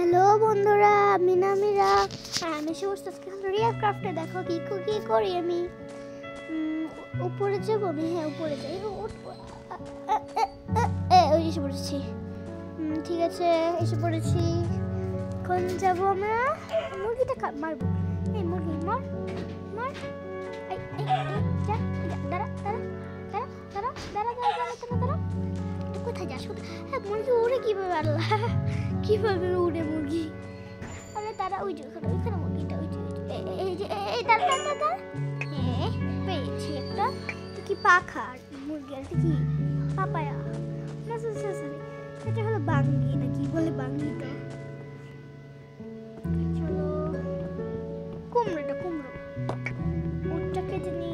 Hello বন্ধুরা, আমি নামিরা। আমি আজকে রিয়েল ক্রাফটে দেখো কি করি আমি। উপরে যাবো আমি, হ্যাঁ উপরে যাই। ওই এসে পড়েছি। ঠিক আছে, এসে পড়েছি। এখন যাবো আমরা মুরগিটা মারবো। এই মুরগি মার মার। দাঁড়া কোথায় যাস? হ্যাঁ মুরগি উড়ে কিভাবে? আল্লাহ, কিভাবে উড়ে মুরগি? আরে তারা ওই যে ওইখানে মুরগিটা, ওই যে এই যে এই দাঁড়া। হ্যাঁ পেয়েছি একটা। কি পাখা মুরগি? আর কি পাপায়া না? এটা হলো বাঙ্গি না কি বলে বাঙ্গিটা? চলো কুমড়ো উটটা কেটে নি।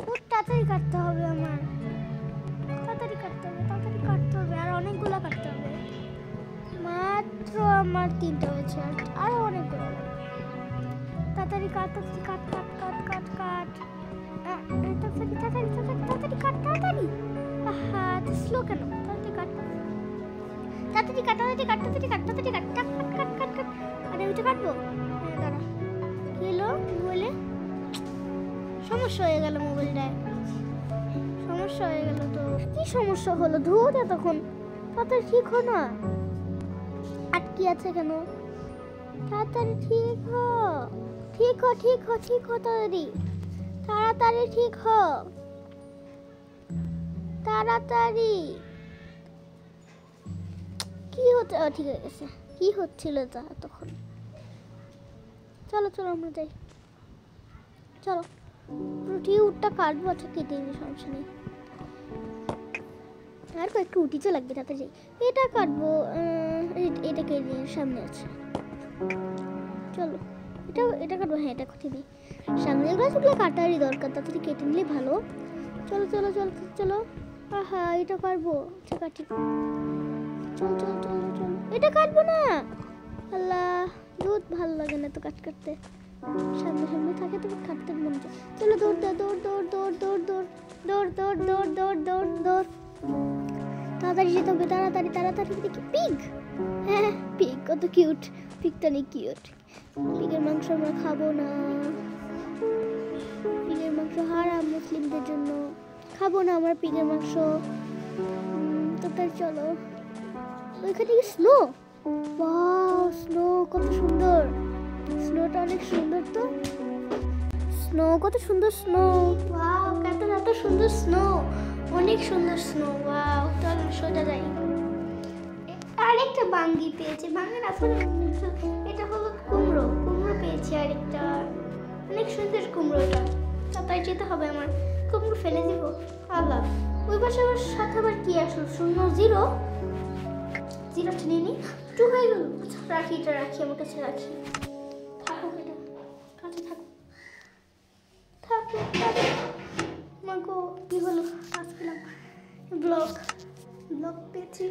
উট তাড়াতাড়ি কাটতে হবে আমার, তাড়াতাড়ি কাটতে হবে আর অনেকগুলো কাটতে হবে। মাত্র আমার 3টা হয়েছে, আর আরো অনেকগুলো। তাড়াতাড়ি কাট। আহা স্লো কেন? তাড়াতাড়ি কাট। আরে ওইটা কাটবো। হ্যাঁ দাঁড়া, কি হলো বলে? সমস্যা হয়ে গেল মোবাইলটায়। সমস্যা হয়ে গেল তো? কি সমস্যা হলো? ধুর তখন তাড়াতাড়ি ঠিক হো না, আটকে আছে কেন? তাড়াতাড়ি ঠিক হো তাড়াতাড়ি ঠিক হো তাড়াতাড়ি। কি হচ্ছে? ঠিক হয়ে গেছে। কি হচ্ছিল তা তখন? চলো আমরা যাই। চলো রুটি উটটা কাটবো। আচ্ছা কেটে নিই, সমস্যা নেই। আর কয়েকটু উটিতে লাগবে, তাতে যাই। এটা কাটবো, এটা কেটে সামনে আছে। চলো এটা কাটবো। হ্যাঁ এটা কেটে দিই। সামনে যেগুলো কাটারই দরকার, তাড়াতাড়ি কেটে নিলে ভালো। চলো। আহা এটা কাটবো। আচ্ছা কাটি। চল এটা কাটবো না। আল্লাহ দুধ ভালো লাগে না তো কাটতে। সামনে থাকে তো কাটতে মন চায়। চলো দৌড়। তাড়াতাড়ি যেতে হবে, তাড়াতাড়ি। দেখি পিগ। হ্যাঁ পিগ কত কিউট। পিগটা নেই কিউট। পিগের মাংস আমরা খাবো না। পিগের মাংস হারাম মুসলিমদের জন্য। খাবো না আমরা পিগের মাংস। তাড়াতাড়ি চলো। ওইখানে কি স্নো? ওয়াও স্নো কত সুন্দর। স্নোটা অনেক সুন্দর তো। স্নো কত সুন্দর। স্নো ওয়াও কত সুন্দর স্নো। অনেক সুন্দর স্নো। ওয়াও চল সোজা যাই। আরেকটা বাঙ্গি পেয়েছি। বাঙ্গি না, এটা হলো কুমড়ো পেয়েছি আরেকটা। অনেক সুন্দর কুমড়োটা। তাই যেতে হবে আমার। কুমড়ো ফেলে দিব। আল্লাহ ওই পাশে আমার সাথে আবার কি আসলো? 0 0 নিয়ে নি। 2 হয়ে গেল। রাখি আমার কাছে রাখি। থাকুক এটা কাছে থাকুক। মাগো কি হলো? কাজ পেলাম। ব্লক পেয়েছি।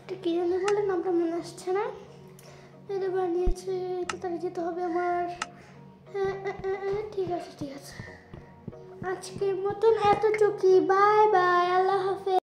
এটা কি জানি বলে নামটা মনে আসছে না। এটা বানিয়েছে। তাড়াতাড়ি যেতে হবে আমার। হ্যাঁ ঠিক আছে। আজকের মতন এতটুকুই। বাই আল্লাহ হাফেজ।